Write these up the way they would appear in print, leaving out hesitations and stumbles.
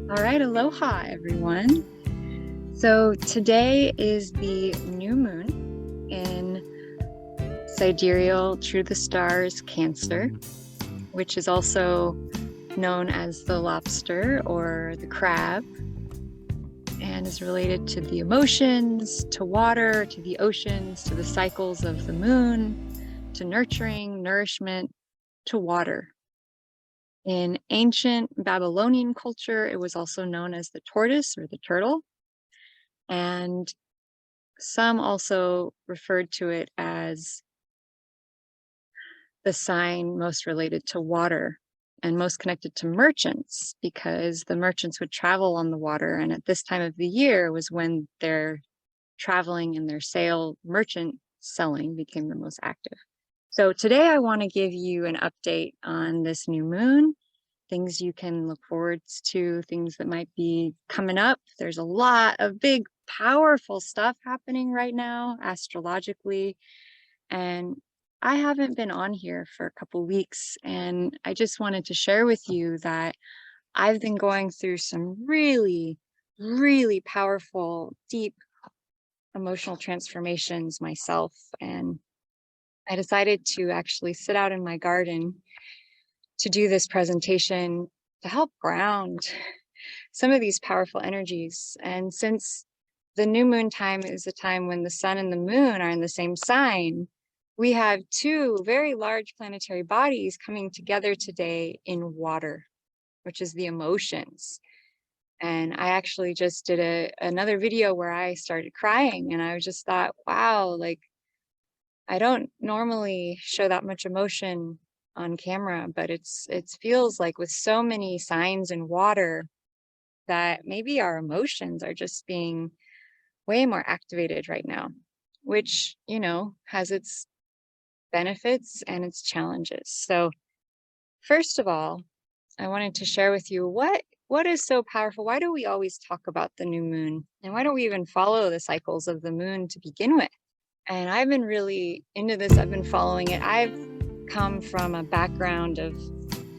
All right, aloha everyone. So today is the new moon in Sidereal True the Stars Cancer, which is also known as the lobster or the crab, and is related to the emotions, to water, to the oceans, to the cycles of the moon, to nurturing, nourishment, to water. In ancient Babylonian culture, it was also known as the tortoise or the turtle. And some also referred to it as the sign most related to water and most connected to merchants, because the merchants would travel on the water. And at this time of the year was when their traveling and their merchant selling became the most active. So today I want to give you an update on this new moon, things you can look forward to, things that might be coming up. There's a lot of big, powerful stuff happening right now, astrologically. And I haven't been on here for a couple weeks, and I just wanted to share with you that I've been going through some really, really powerful, deep emotional transformations myself. And I decided to actually sit out in my garden to do this presentation to help ground some of these powerful energies. And since the new moon time is a time when the sun and the moon are in the same sign, we have two very large planetary bodies coming together today in water, which is the emotions. And I actually just did another video where I started crying, and I just thought, wow, like I don't normally show that much emotion on camera, but it feels like with so many signs in water that maybe our emotions are just being way more activated right now, which, has its benefits and its challenges. So, first of all, I wanted to share with you what is so powerful. Why do we always talk about the new moon? And why don't we even follow the cycles of the moon to begin with? And I've been really into this. I've been following it. I've come from a background of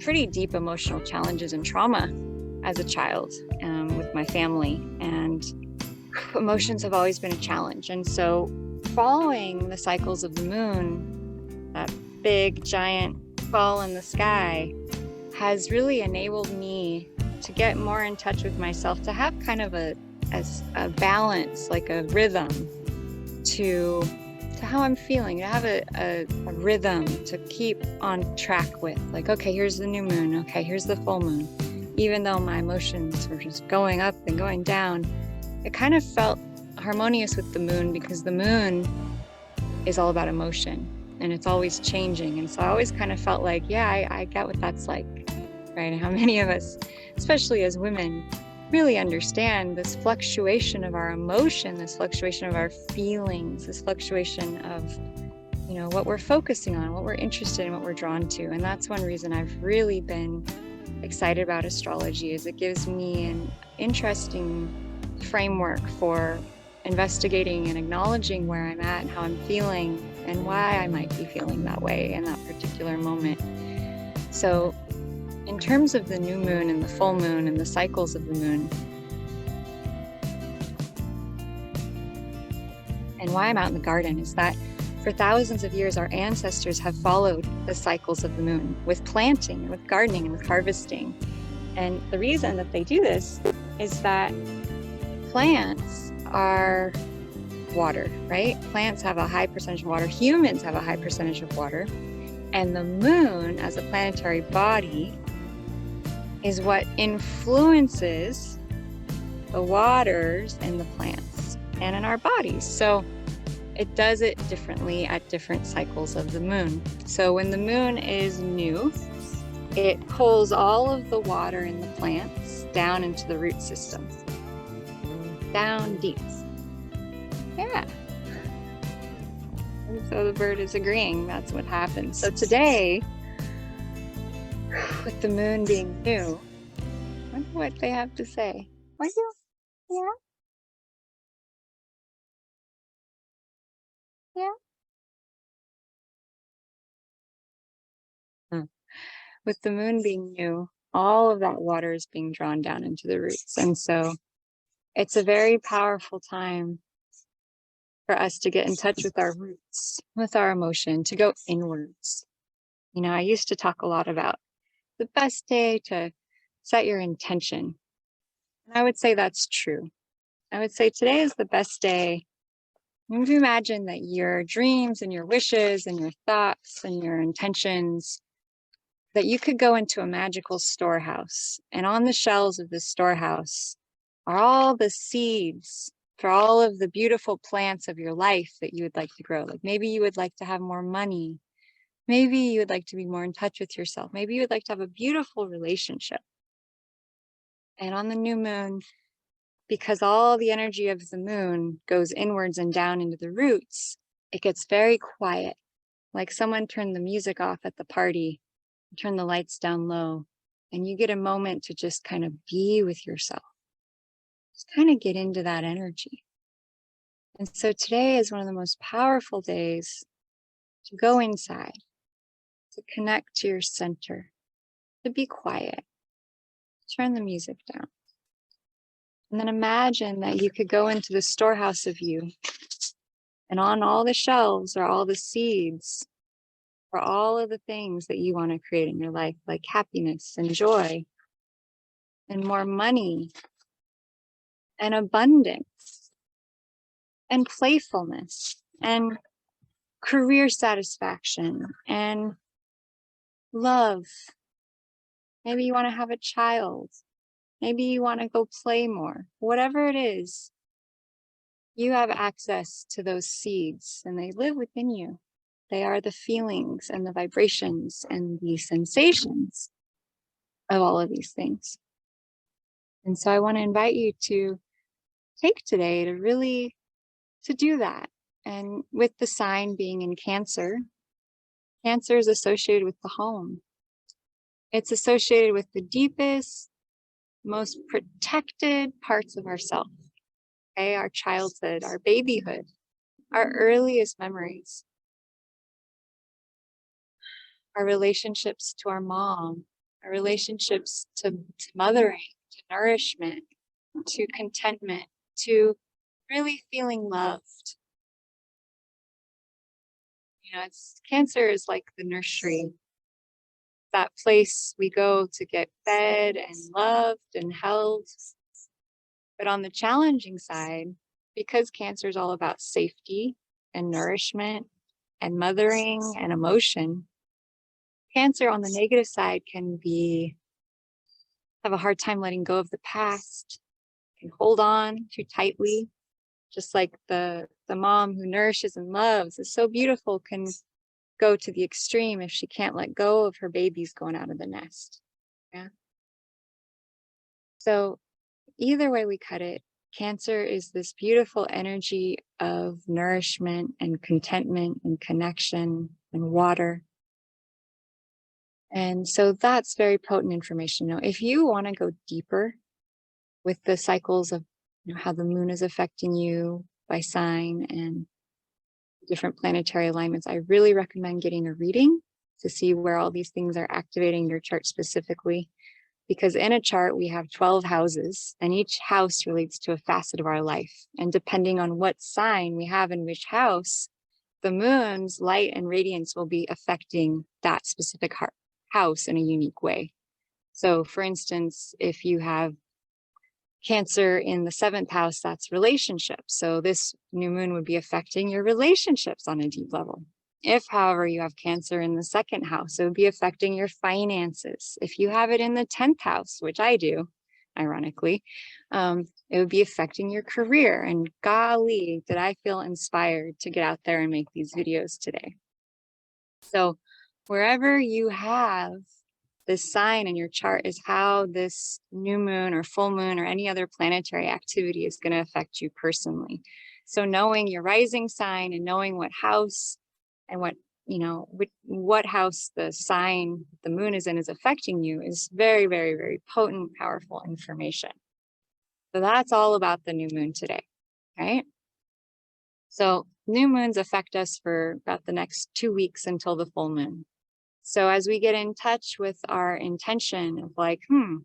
pretty deep emotional challenges and trauma as a child with my family, and emotions have always been a challenge. And so following the cycles of the moon, that big giant ball in the sky, has really enabled me to get more in touch with myself, to have kind of a balance, like a rhythm to how I'm feeling, to have a rhythm to keep on track with. Like, okay, here's the new moon. Okay, here's the full moon. Even though my emotions were just going up and going down, it kind of felt harmonious with the moon, because the moon is all about emotion and it's always changing. And so I always kind of felt like, yeah, I get what that's like, right? And how many of us, especially as women, really understand this fluctuation of our emotion, this fluctuation of our feelings, this fluctuation of, what we're focusing on, what we're interested in, what we're drawn to. And that's one reason I've really been excited about astrology, is it gives me an interesting framework for investigating and acknowledging where I'm at and how I'm feeling and why I might be feeling that way in that particular moment. So in terms of the new moon and the full moon and the cycles of the moon, and why I'm out in the garden, is that for thousands of years, our ancestors have followed the cycles of the moon with planting and with gardening and with harvesting. And the reason that they do this is that plants are water, right? Plants have a high percentage of water. Humans have a high percentage of water. And the moon, as a planetary body, is what influences the waters in the plants and in our bodies. So it does it differently at different cycles of the moon. So when the moon is new, it pulls all of the water in the plants down into the root system, down deep. Yeah. And so the bird is agreeing. That's what happens. So today, with the moon being new, I wonder what they have to say. Yeah, yeah. With the moon being new, all of that water is being drawn down into the roots. And so it's a very powerful time for us to get in touch with our roots, with our emotion, to go inwards. You know, I used to talk a lot about the best day to set your intention. And I would say that's true. I would say today is the best day. If you imagine that your dreams and your wishes and your thoughts and your intentions, that you could go into a magical storehouse, and on the shelves of this storehouse are all the seeds for all of the beautiful plants of your life that you would like to grow. Like maybe you would like to have more money. Maybe you would like to be more in touch with yourself. Maybe you would like to have a beautiful relationship. And on the new moon, because all the energy of the moon goes inwards and down into the roots, it gets very quiet. Like someone turned the music off at the party, turn the lights down low, and you get a moment to just kind of be with yourself. Just kind of get into that energy. And so today is one of the most powerful days to go inside, to connect to your center, to be quiet, turn the music down. And then imagine that you could go into the storehouse of you, and on all the shelves are all the seeds for all of the things that you want to create in your life, like happiness and joy and more money and abundance and playfulness and career satisfaction and love. Maybe you want to have a child. Maybe you want to go play more. Whatever it is, you have access to those seeds and they live within you. They are the feelings and the vibrations and the sensations of all of these things. And so I want to invite you to take today to really to do that. And with the sign being in Cancer, Cancer is associated with the home. It's associated with the deepest, most protected parts of ourself. Okay, our childhood, our babyhood, our earliest memories, our relationships to our mom, our relationships to mothering, to nourishment, to contentment, to really feeling loved. You know, Cancer is like the nursery, that place we go to get fed and loved and held. But on the challenging side, because Cancer is all about safety and nourishment and mothering and emotion, Cancer on the negative side can have a hard time letting go of the past, can hold on too tightly, just like the mom who nourishes and loves is so beautiful, can go to the extreme if she can't let go of her babies going out of the nest. Yeah. So either way we cut it, Cancer is this beautiful energy of nourishment and contentment and connection and water. And so that's very potent information. Now, if you want to go deeper with the cycles of how the moon is affecting you by sign and different planetary alignments, I really recommend getting a reading to see where all these things are activating your chart specifically. Because in a chart, we have 12 houses, and each house relates to a facet of our life. And depending on what sign we have in which house, the moon's light and radiance will be affecting that specific house in a unique way. So for instance, if you have Cancer in the 7th house, that's relationships. So this new moon would be affecting your relationships on a deep level. If, however, you have Cancer in the 2nd house, it would be affecting your finances. If you have it in the 10th house, which I do, ironically, it would be affecting your career. And golly, did I feel inspired to get out there and make these videos today. So wherever you have this sign in your chart is how this new moon or full moon or any other planetary activity is going to affect you personally. So knowing your rising sign and knowing what house and what house the sign the moon is in is affecting you is very, very, very potent, powerful information. So that's all about the new moon today, right? So new moons affect us for about the next 2 weeks until the full moon. So as we get in touch with our intention of like, if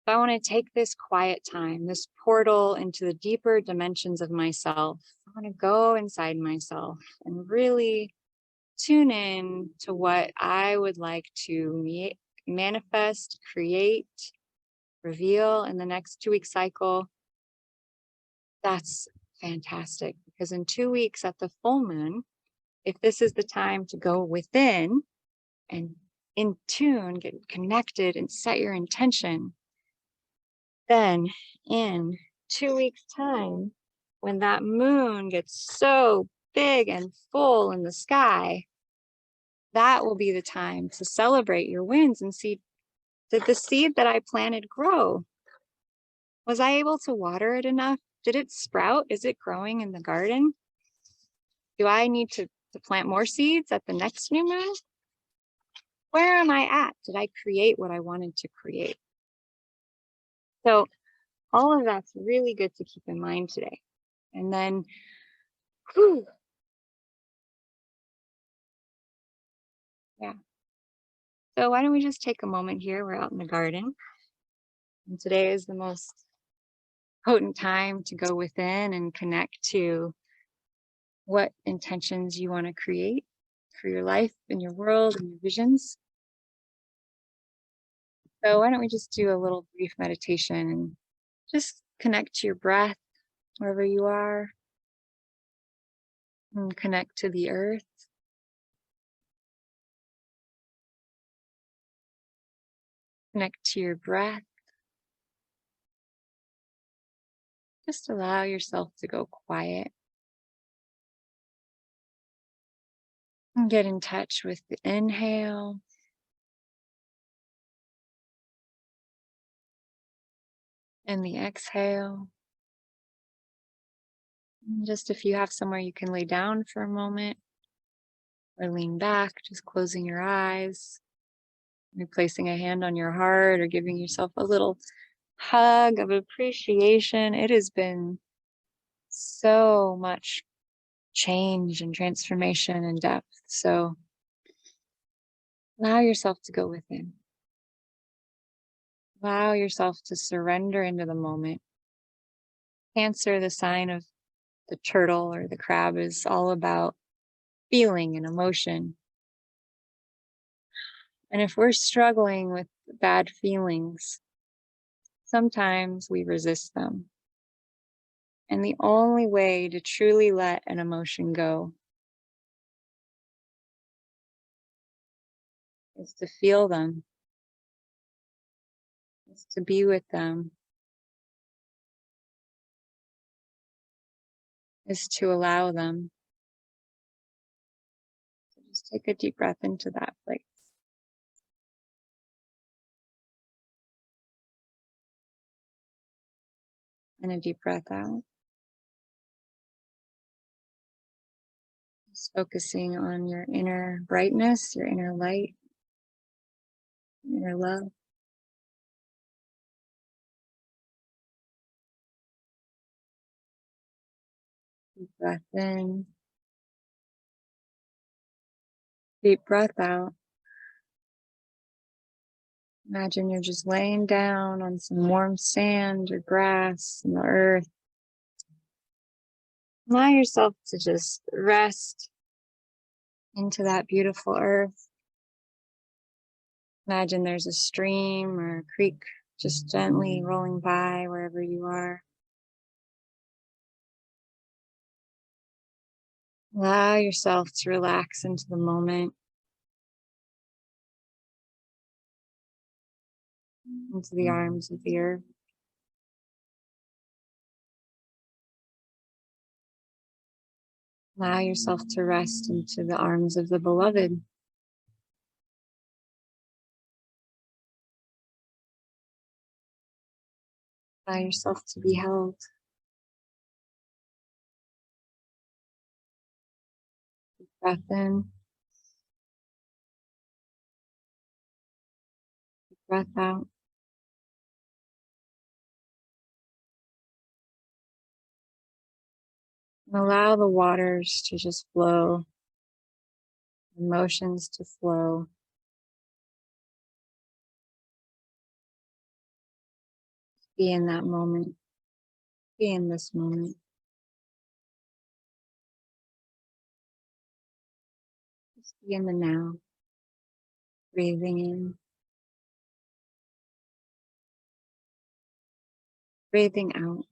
I want to take this quiet time, this portal into the deeper dimensions of myself, I want to go inside myself and really tune in to what I would like to manifest, create, reveal in the next 2-week cycle. That's fantastic, because in 2 weeks at the full moon, if this is the time to go within and in tune, get connected and set your intention, then in 2 weeks time, when that moon gets so big and full in the sky, that will be the time to celebrate your wins and see, did the seed that I planted grow? Was I able to water it enough? Did it sprout? Is it growing in the garden? Do I need to plant more seeds at the next new moon? Where am I at? Did I create what I wanted to create? So all of that's really good to keep in mind today. And then, yeah. So why don't we just take a moment here? We're out in the garden. And today is the most potent time to go within and connect to what intentions you want to create for your life and your world and your visions. So why don't we just do a little brief meditation and just connect to your breath wherever you are, and connect to the earth. Connect to your breath. Just allow yourself to go quiet and get in touch with the inhale and the exhale. And just if you have somewhere you can lay down for a moment or lean back, just closing your eyes, maybe placing a hand on your heart or giving yourself a little hug of appreciation. It has been so much change and transformation and depth. So allow yourself to go within. Allow yourself to surrender into the moment. Cancer, the sign of the turtle or the crab, is all about feeling and emotion. And if we're struggling with bad feelings, sometimes we resist them. And the only way to truly let an emotion go is to feel them, is to be with them, is to allow them. So just take a deep breath into that place. And a deep breath out. Just focusing on your inner brightness, your inner light, your inner love. Deep breath in, deep breath out. Imagine you're just laying down on some warm sand or grass in the earth. Allow yourself to just rest into that beautiful earth. Imagine there's a stream or a creek just gently rolling by wherever you are. Allow yourself to relax into the moment, into the arms of the earth. Allow yourself to rest into the arms of the beloved. Allow yourself to be held. Deep breath in, deep breath out. And allow the waters to just flow emotions to flow. Be in that moment. Be in this moment. Just be in the now. Breathing in. Breathing out.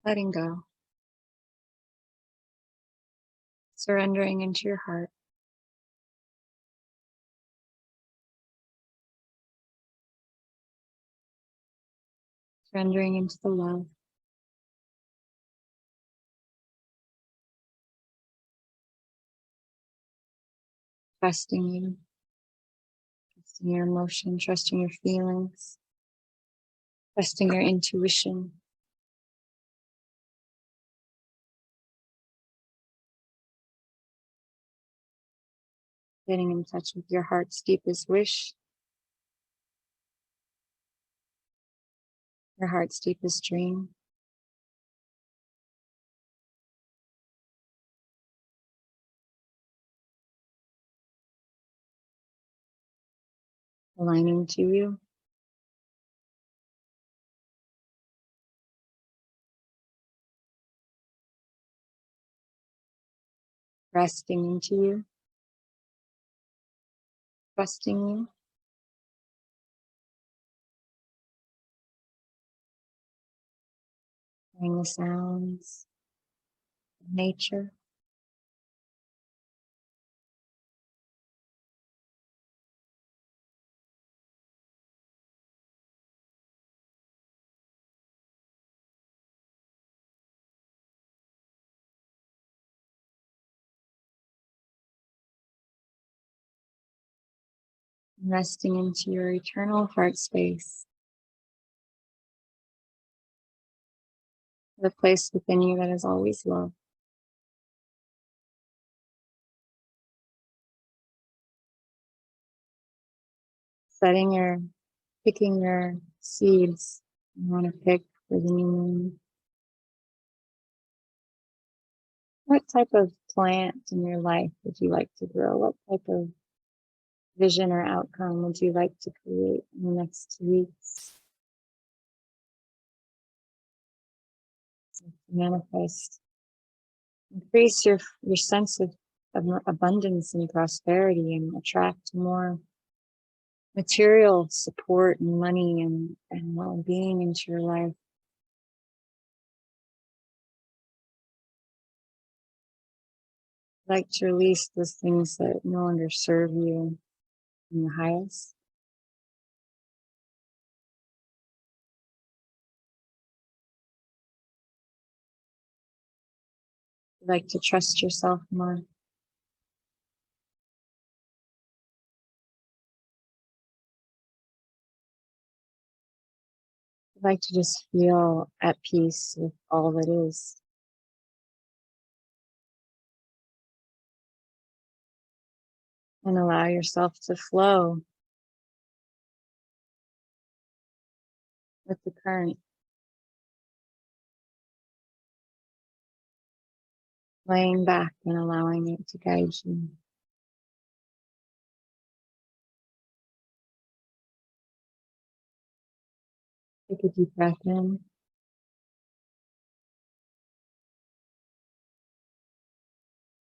Letting go. Surrendering into your heart. Surrendering into the love. Trusting you. Trusting your emotion. Trusting your feelings. Trusting your intuition. Getting in touch with your heart's deepest wish. Your heart's deepest dream. Aligning to you. Resting into you. Trusting you. Hearing the sounds of nature. Resting into your eternal heart space. The place within you that is always love. Picking your seeds you want to pick for the new moon. What type of plant in your life would you like to grow? What type of vision or outcome would you like to create in the next 2 weeks? Manifest. Increase your sense of abundance and prosperity and attract more material support and money and well-being into your life. Like to release those things that no longer serve you in the highest. Like to trust yourself more. Like to just feel at peace with all that is. And allow yourself to flow with the current. Laying back and allowing it to guide you. Take a deep breath in.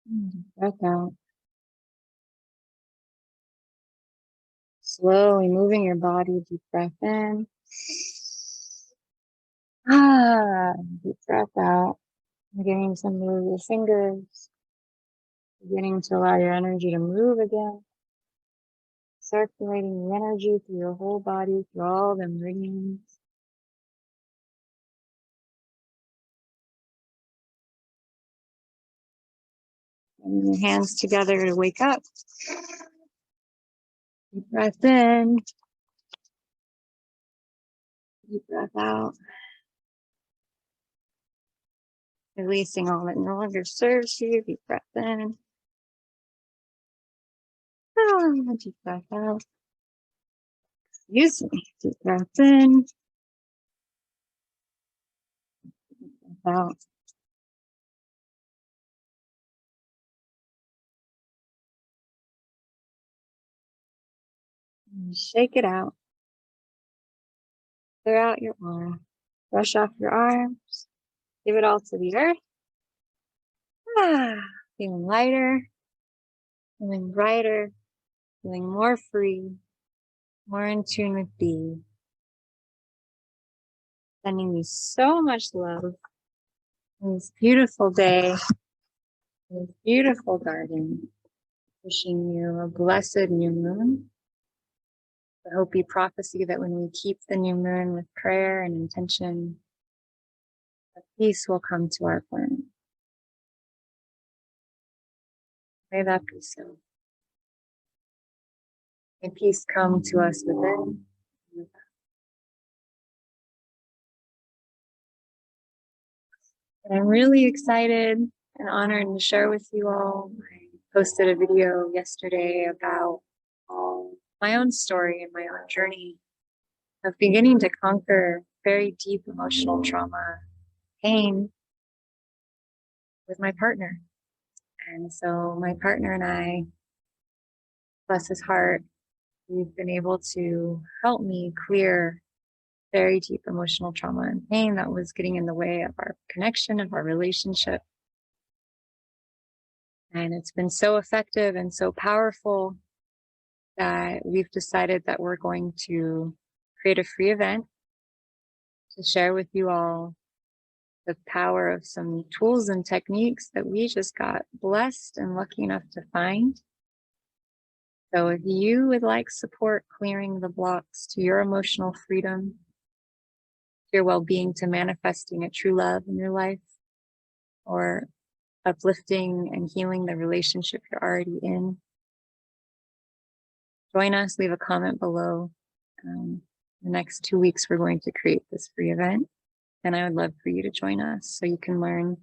Deep breath out. Slowly moving your body, deep breath in. Deep breath out. Beginning to move your fingers. Beginning to allow your energy to move again. Circulating the energy through your whole body, through all the meridians. And your hands together to wake up. Deep breath in. Deep breath out. Releasing all that no longer serves you. Deep breath in. Deep breath out. Excuse me. Deep breath in. Deep breath out. And shake it out. Clear out your aura. Brush off your arms. Give it all to the earth. Feeling lighter, feeling brighter, feeling more free, more in tune with thee. Sending you so much love in this beautiful day, in this beautiful garden. Wishing you a blessed new moon. The Hopi prophecy that when we keep the new moon with prayer and intention, peace will come to our planet. May that be so. May peace come to us within. And I'm really excited and honored to share with you all. I posted a video yesterday about my own story and my own journey of beginning to conquer very deep emotional trauma, pain with my partner. And so my partner and I, bless his heart, we've been able to help me clear very deep emotional trauma and pain that was getting in the way of our connection, of our relationship. And it's been so effective and so powerful that we've decided that we're going to create a free event to share with you all the power of some tools and techniques that we just got blessed and lucky enough to find. So if you would like support clearing the blocks to your emotional freedom, your well-being, to manifesting a true love in your life, or uplifting and healing the relationship you're already in, join us, leave a comment below. The next 2 weeks, we're going to create this free event, and I would love for you to join us so you can learn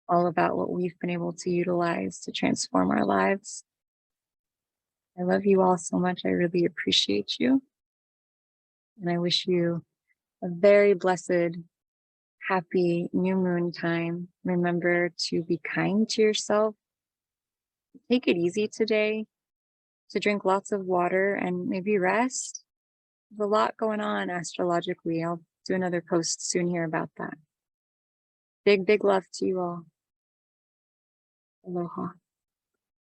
all about what we've been able to utilize to transform our lives. I love you all so much. I really appreciate you. And I wish you a very blessed, happy new moon time. Remember to be kind to yourself. Take it easy today, to drink lots of water and maybe rest. There's a lot going on astrologically. I'll do another post soon here about that. Big, big love to you all. Aloha.